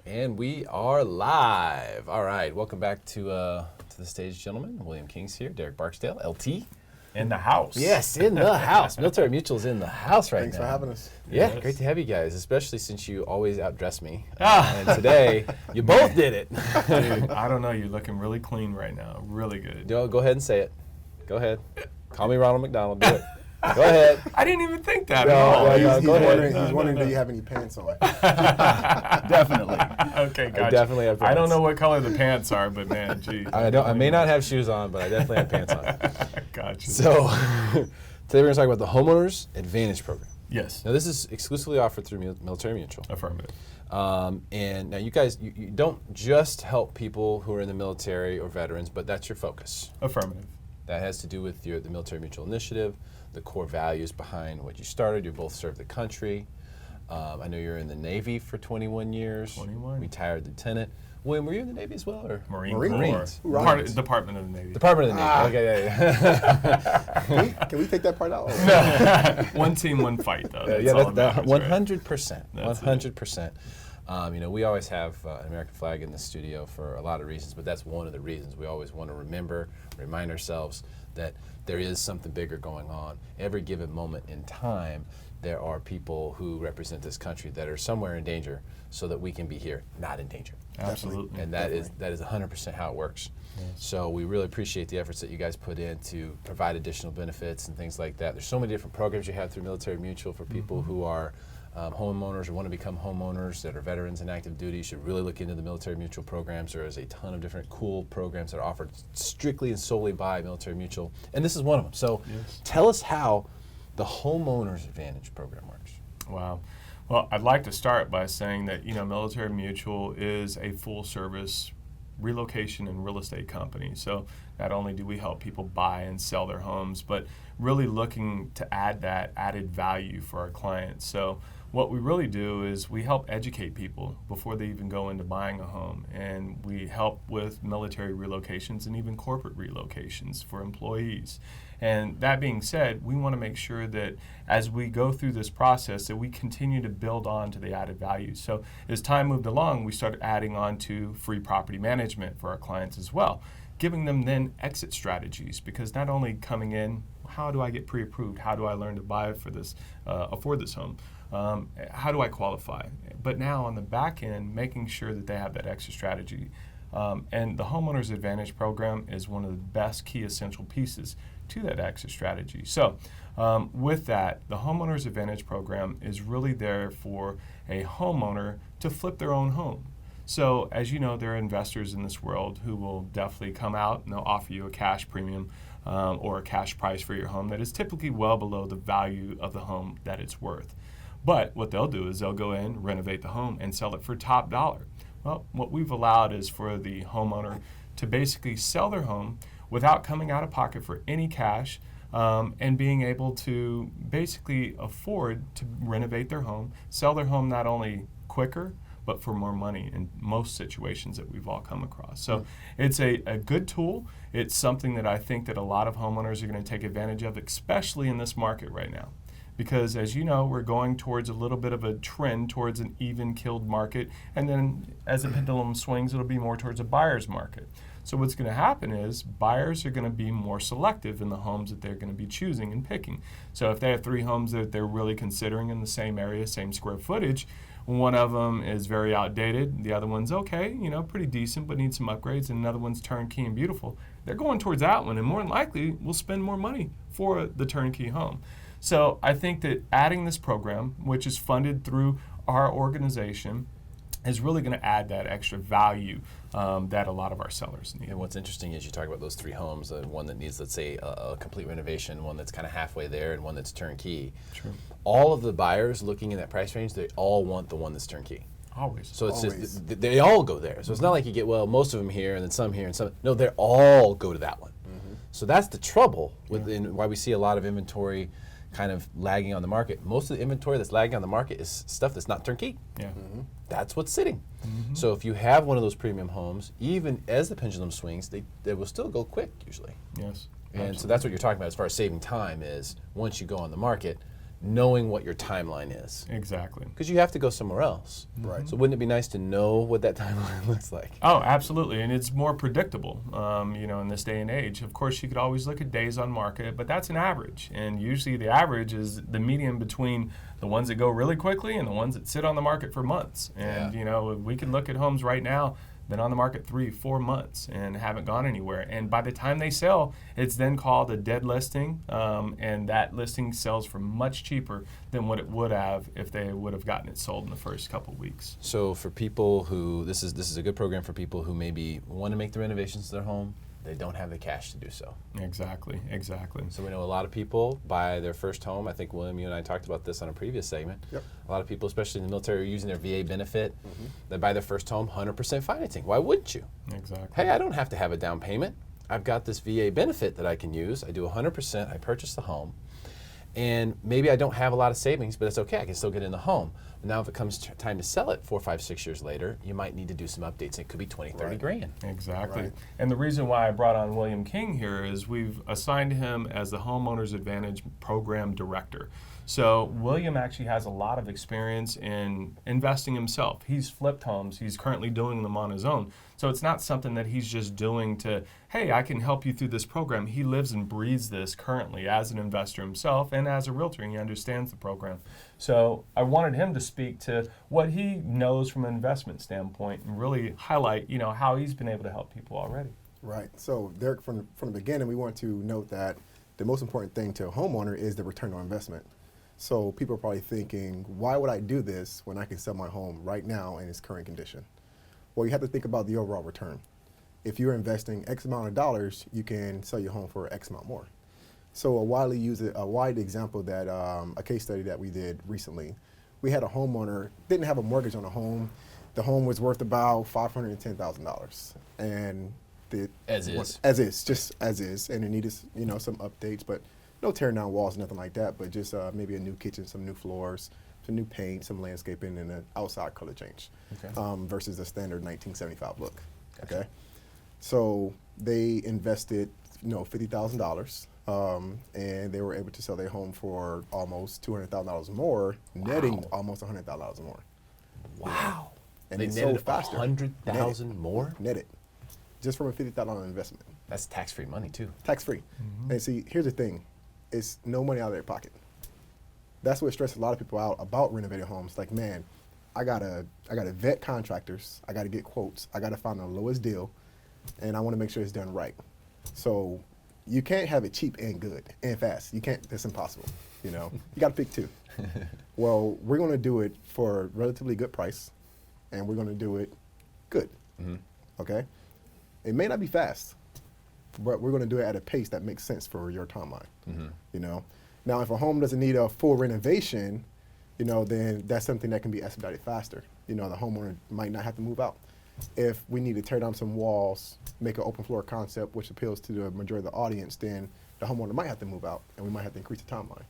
And we are live. All right, welcome back to the stage, gentlemen. William King's here, Derek Barksdale, LT. In the house. Yes, in the house. Military Mutual's in the house right Thanks now. for having us. Yeah, Yes. great to have you guys, especially since you always outdress me. And today, you both did it. Dude, I don't know. You're looking really clean right now. Really good. Go ahead and say it. Go ahead. Call me Ronald McDonald. Do it. Go ahead. I didn't even think that No, at all. no, He's, no, he's go ahead. wondering, do you have any pants on? Definitely. Okay, gotcha. definitely have I don't pants. know what color the pants are, but man, gee. I may not have shoes on, but I definitely have pants on. Gotcha. So, today we're going to talk about the Homeowners Advantage Program. Yes. Now, this is exclusively offered through Military Mutual. Affirmative. And now you guys, you don't just help people who are in the military or veterans, but that's your focus. Affirmative. That has to do with the Military Mutual Initiative, the core values behind what you started. You both served the country. I know you're in the Navy for 21 years. 21. Retired lieutenant. William, were you in the Navy as well? Or? Marines. Department of the Navy. Department of the Navy. Okay, yeah. Can we take that part out? One team, one fight, though. That's Yeah, all that's that matters, 100%. That's it. 100%. We always have an American flag in the studio for a lot of reasons, but that's one of the reasons. We always want to remind ourselves that there is something bigger going on. Every given moment in time, there are people who represent this country that are somewhere in danger so that we can be here not in danger. Absolutely. And that is 100% how it works. Yes. So we really appreciate the efforts that you guys put in to provide additional benefits and things like that. There's so many different programs you have through Military Mutual for people who are homeowners or want to become homeowners that are veterans and active duty. You should really look into the Military Mutual programs. There is a ton of different cool programs that are offered strictly and solely by Military Mutual, and this is one of them. So Yes. tell us how the Homeowners Advantage program works. Wow. Well, I'd like to start by saying that, Military Mutual is a full-service relocation and real estate company. So not only do we help people buy and sell their homes, but really looking to add that added value for our clients. So what we really do is we help educate people before they even go into buying a home, and we help with military relocations and even corporate relocations for employees. And that being said, we want to make sure that as we go through this process that we continue to build on to the added value. So as time moved along, we started adding on to free property management for our clients as well, giving them then exit strategies, because not only coming in, how do I get pre-approved? How do I learn to buy for this, afford this home? How do I qualify? But now on the back end, making sure that they have that exit strategy. And the Homeowners Advantage program is one of the best key essential pieces to that exit strategy. So with that, the Homeowners Advantage program is really there for a homeowner to flip their own home. So as you know, there are investors in this world who will definitely come out and they'll offer you a cash premium or a cash price for your home that is typically well below the value of the home that it's worth. But what they'll do is they'll go in, renovate the home, and sell it for top dollar. Well, what we've allowed is for the homeowner to basically sell their home without coming out of pocket for any cash, and being able to basically afford to renovate their home, sell their home not only quicker, but for more money in most situations that we've all come across. So it's a good tool. It's something that I think that a lot of homeowners are going to take advantage of, especially in this market right now. Because as you know, we're going towards a little bit of a trend towards an even-keeled market, and then as the pendulum swings, it'll be more towards a buyer's market. So what's going to happen is buyers are going to be more selective in the homes that they're going to be choosing and picking. So if they have 3 homes that they're really considering in the same area, same square footage, one of them is very outdated, the other one's okay, pretty decent, but needs some upgrades, and another one's turnkey and beautiful. They're going towards that one, and more than likely will spend more money for the turnkey home. So I think that adding this program, which is funded through our organization, is really going to add that extra value that a lot of our sellers need. And what's interesting is you talk about those 3 homes, one that needs, let's say, a complete renovation, one that's kind of halfway there, and one that's turnkey. True. All of the buyers looking in that price range, they all want the one that's turnkey. Always. So it's Always. just, they all go there. So it's not like you get, most of them here and then some here and some. No, they all go to that one. So that's the trouble and why we see a lot of inventory kind of lagging on the market. Most of the inventory that's lagging on the market is stuff that's not turnkey. Yeah. That's what's sitting. So if you have one of those premium homes, even as the pendulum swings, they will still go quick usually. Yes. And so that's what you're talking about as far as saving time is once you go on the market, knowing what your timeline is. Exactly. Because you have to go somewhere else. Right. So wouldn't it be nice to know what that timeline looks like? Oh, absolutely, and it's more predictable, in this day and age. Of course, you could always look at days on market, but that's an average, and usually the average is the median between the ones that go really quickly and the ones that sit on the market for months. And, we can look at homes right now been on the market 3-4 months and haven't gone anywhere. And by the time they sell, it's then called a dead listing, and that listing sells for much cheaper than what it would have if they would have gotten it sold in the first couple of weeks. So for people who, this is a good program for people who maybe want to make the renovations to their home, they don't have the cash to do so. Exactly. So we know a lot of people buy their first home. I think, William, you and I talked about this on a previous segment. Yep. A lot of people, especially in the military, are using their VA benefit. They buy their first home 100% financing. Why wouldn't you? Exactly. Hey, I don't have to have a down payment. I've got this VA benefit that I can use. I do 100%. I purchase the home. And maybe I don't have a lot of savings, but it's okay. I can still get in the home. Now, if it comes time to sell it 4, 5, 6 years later, you might need to do some updates. It could be 20, 30 grand. Exactly. Right. And the reason why I brought on William King here is we've assigned him as the Homeowners Advantage Program Director. So William actually has a lot of experience in investing himself. He's flipped homes. He's currently doing them on his own. So it's not something that he's just doing to, hey, I can help you through this program. He lives and breathes this currently as an investor himself and as a realtor, and he understands the program. So I wanted him to speak to what he knows from an investment standpoint and really highlight, how he's been able to help people already. Right. So, Derek, from the beginning, we want to note that the most important thing to a homeowner is the return on investment. So people are probably thinking, why would I do this when I can sell my home right now in its current condition? Well, you have to think about the overall return. If you're investing X amount of dollars, you can sell your home for X amount more. So a wide example that a case study that we did recently, we had a homeowner, didn't have a mortgage on the home. The home was worth about $510,000. And As is, just as is. And it needed, some updates, but no tearing down walls, nothing like that, but just maybe a new kitchen, some new floors, some new paint, some landscaping, and an outside color change, versus the standard 1975 look. Gotcha. Okay, so they invested, $50,000, and they were able to sell their home for almost $200,000 more, netting almost $100,000 more. Wow! And They it netted sold faster. $100,000 more. Netted, just from a $50,000 investment, That's tax-free money too. tax free. And see, here's the thing. It's no money out of their pocket. That's what stresses a lot of people out about renovating homes. Like, man, I gotta vet contractors. I gotta get quotes. I gotta find the lowest deal, and I want to make sure it's done right. So you can't have it cheap and good and fast. You can't. That's impossible. You gotta pick two. Well, we're gonna do it for a relatively good price, and we're gonna do it good. Okay. It may not be fast, but we're going to do it at a pace that makes sense for your timeline. Now, if a home doesn't need a full renovation, then that's something that can be expedited faster. The homeowner might not have to move out. If we need to tear down some walls, make an open floor concept which appeals to the majority of the audience, then the homeowner might have to move out, and we might have to increase the timeline.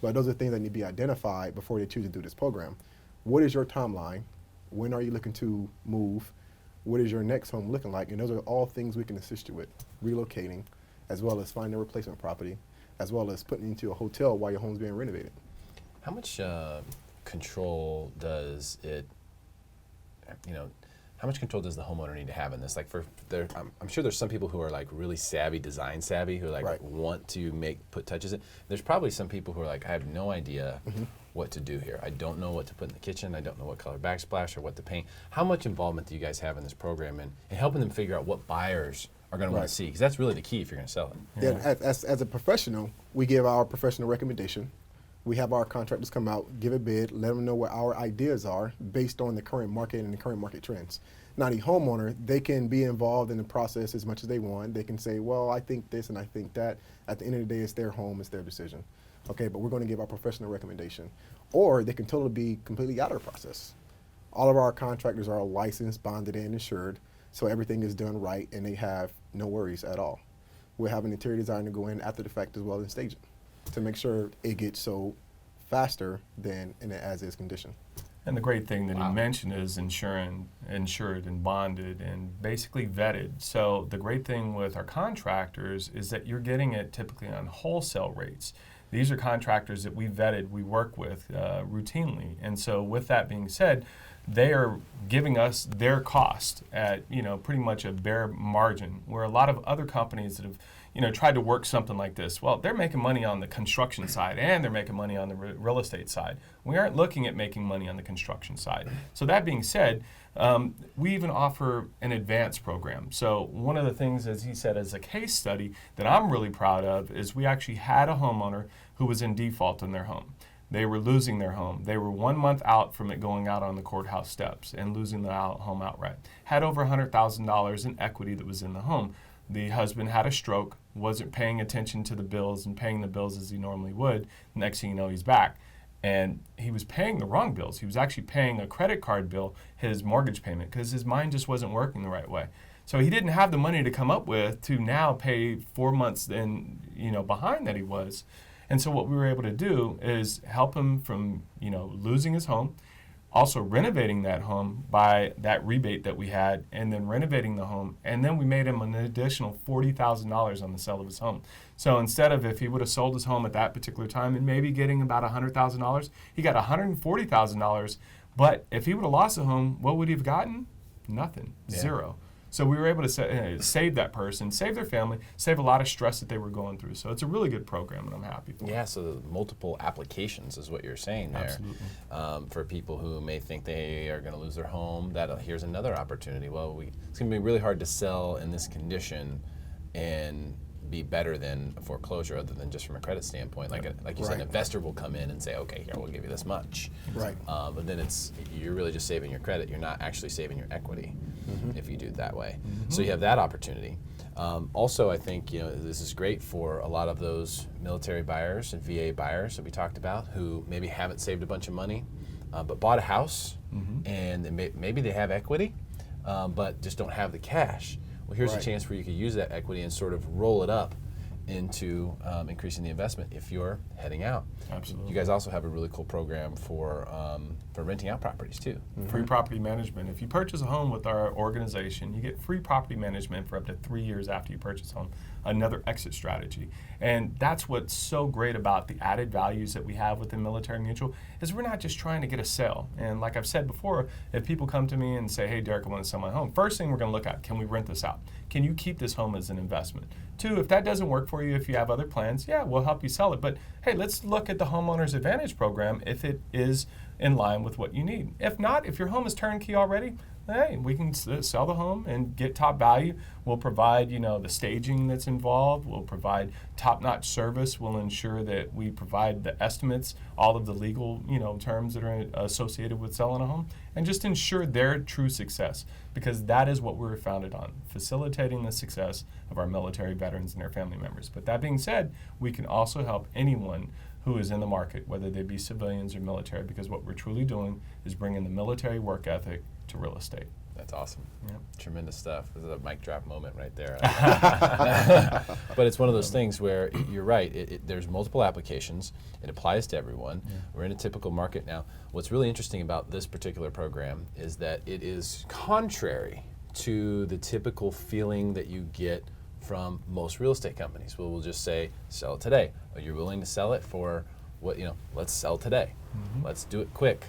But those are things that need to be identified before they choose to do this program. What is your timeline? When are you looking to move? What is your next home looking like? And those are all things we can assist you with, relocating, as well as finding a replacement property, as well as putting into a hotel while your home's being renovated. How much control does it, how much control does the homeowner need to have in this? Like I'm sure there's some people who are like really design savvy, who like want to put touches in. There's probably some people who are like, I have no idea what to do here. I don't know what to put in the kitchen. I don't know what color backsplash or what to paint. How much involvement do you guys have in this program and helping them figure out what buyers are going to want to see? Because that's really the key if you're going to sell it. Yeah. As a professional, we give our professional recommendation. We have our contractors come out, give a bid, let them know what our ideas are based on the current market and the current market trends. Now, the homeowner, they can be involved in the process as much as they want. They can say, well, I think this and I think that. At the end of the day, it's their home, it's their decision. Okay, but we're going to give our professional recommendation. Or they can totally be completely out of the process. All of our contractors are licensed, bonded, and insured, so everything is done right and they have no worries at all. We'll have an interior designer go in after the fact as well and stage it to make sure it gets sold faster than in an as-is condition. And the great thing that he mentioned is insured and bonded and basically vetted. So the great thing with our contractors is that you're getting it typically on wholesale rates. These are contractors that we vetted, we work with routinely. And so with that being said, they are giving us their cost at, pretty much a bare margin, where a lot of other companies that have, tried to work something like this, well, they're making money on the construction side and they're making money on the real estate side. We aren't looking at making money on the construction side. So that being said, we even offer an advanced program. So one of the things, as he said, as a case study that I'm really proud of is we actually had a homeowner who was in default in their home. They were losing their home. They were 1 month out from it going out on the courthouse steps and losing the home outright. Had over $100,000 in equity that was in the home. The husband had a stroke, wasn't paying attention to the bills and paying the bills as he normally would. Next thing you know, he's back. And he was paying the wrong bills. He was actually paying a credit card bill, his mortgage payment, because his mind just wasn't working the right way. So he didn't have the money to come up with to now pay 4 months behind that he was. And so what we were able to do is help him from, losing his home, also renovating that home by that rebate that we had, and then renovating the home. And then we made him an additional $40,000 on the sale of his home. So instead of, if he would have sold his home at that particular time and maybe getting about $100,000, he got $140,000. But if he would have lost the home, what would he have gotten? Nothing. Yeah. Zero. So we were able to save that person, save their family, save a lot of stress that they were going through. So it's a really good program, and I'm happy for it. Yeah, so the multiple applications is what you're saying there. Absolutely. For people who may think they are going to lose their home, here's another opportunity. Well, it's going to be really hard to sell in this condition and be better than a foreclosure, other than just from a credit standpoint. Like you said, an investor will come in and say, okay, here, we'll give you this much. Right. But then you're really just saving your credit. You're not actually saving your equity if you do it that way. So you have that opportunity. Also, I think this is great for a lot of those military buyers and VA buyers that we talked about who maybe haven't saved a bunch of money, but bought a house, and maybe they have equity, but just don't have the cash. Well, here's a chance where you could use that equity and sort of roll it up into increasing the investment if you're heading out. Absolutely. You guys also have a really cool program for renting out properties too. Free property management. If you purchase a home with our organization, you get free property management for up to 3 years after you purchase a home. Another exit strategy. And that's what's so great about the added values that we have within Military Mutual is we're not just trying to get a sale. And like I've said before, if people come to me and say, hey, Derek, I want to sell my home, first thing we're going to look at, can we rent this out? Can you keep this home as an investment? 2, if that doesn't work for you, if you have other plans, yeah, we'll help you sell it. But hey, let's look at the Homeowners Advantage program if it is in line with what you need. If not, if your home is turnkey already, hey, we can sell the home and get top value. We'll provide, the staging that's involved. We'll provide top-notch service. We'll ensure that we provide the estimates, all of the legal, terms that are associated with selling a home, and just ensure their true success, because that is what we're founded on, facilitating the success of our military veterans and their family members. But that being said, we can also help anyone who is in the market, whether they be civilians or military, because what we're truly doing is bringing the military work ethic to real estate. That's awesome. Yep. Tremendous stuff. This is a mic drop moment right there. But it's one of those things where you're right. There's multiple applications. It applies to everyone. Yeah. We're in a typical market now. What's really interesting about this particular program is that it is contrary to the typical feeling that you get from most real estate companies. We'll just say, sell it today. Are you willing to sell it for what, let's sell today. Let's do it quick.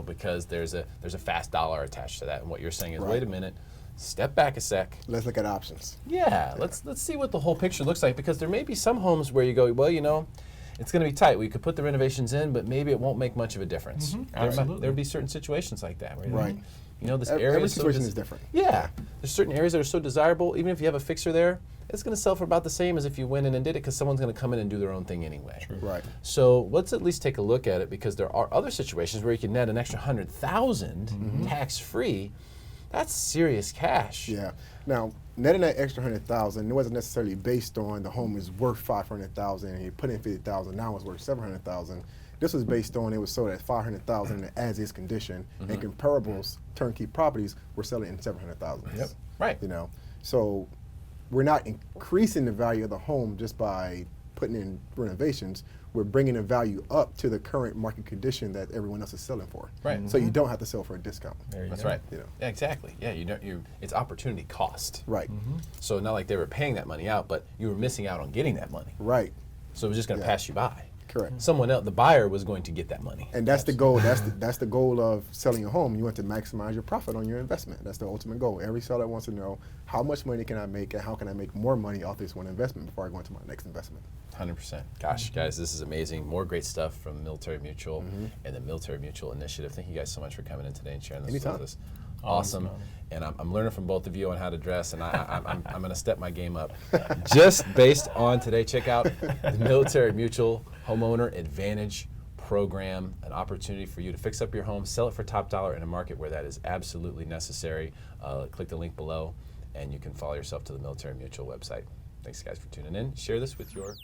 Because there's a fast dollar attached to that. And what you're saying is, wait a minute, step back a sec. Let's look at options. Yeah, let's see what the whole picture looks like, because there may be some homes where you go, well, it's going to be tight. We could put the renovations in, but maybe it won't make much of a difference. Absolutely. There would be certain situations like that. Where right. This area every situation is different. Yeah. There's certain areas that are so desirable, even if you have a fixer there, it's going to sell for about the same as if you went in and did it, because someone's going to come in and do their own thing anyway. True. Right. So let's at least take a look at it, because there are other situations where you can net an extra $100,000 tax-free. That's serious cash. Yeah. Now, netting that extra $100,000, it wasn't necessarily based on the home is worth $500,000 and you put in $50,000. Now it's worth $700,000. This was based on it was sold at $500,000 in the as-is condition, and comparables turnkey properties were selling in $700,000. Yep. Right. So we're not increasing the value of the home just by putting in renovations. We're bringing the value up to the current market condition that everyone else is selling for. Right. So you don't have to sell for a discount. That's right. Yeah, exactly. Yeah, it's opportunity cost. Right. So not like they were paying that money out, but you were missing out on getting that money. Right. So it was just going to Yeah. pass you by. Correct. Someone else, the buyer, was going to get that money. And that's the goal. That's the goal of selling a home. You want to maximize your profit on your investment. That's the ultimate goal. Every seller wants to know how much money can I make and how can I make more money off this one investment before I go into my next investment. 100%. Gosh, guys, this is amazing. More great stuff from Military Mutual and the Military Mutual Initiative. Thank you guys so much for coming in today and sharing this Anytime. with us. Awesome. Awesome. And I'm learning from both of you on how to dress, and I'm going to step my game up. Just based on today, check out the Military Mutual Homeowner Advantage Program, an opportunity for you to fix up your home, sell it for top dollar in a market where that is absolutely necessary. Click the link below, and you can follow yourself to the Military Mutual website. Thanks, guys, for tuning in. Share this with your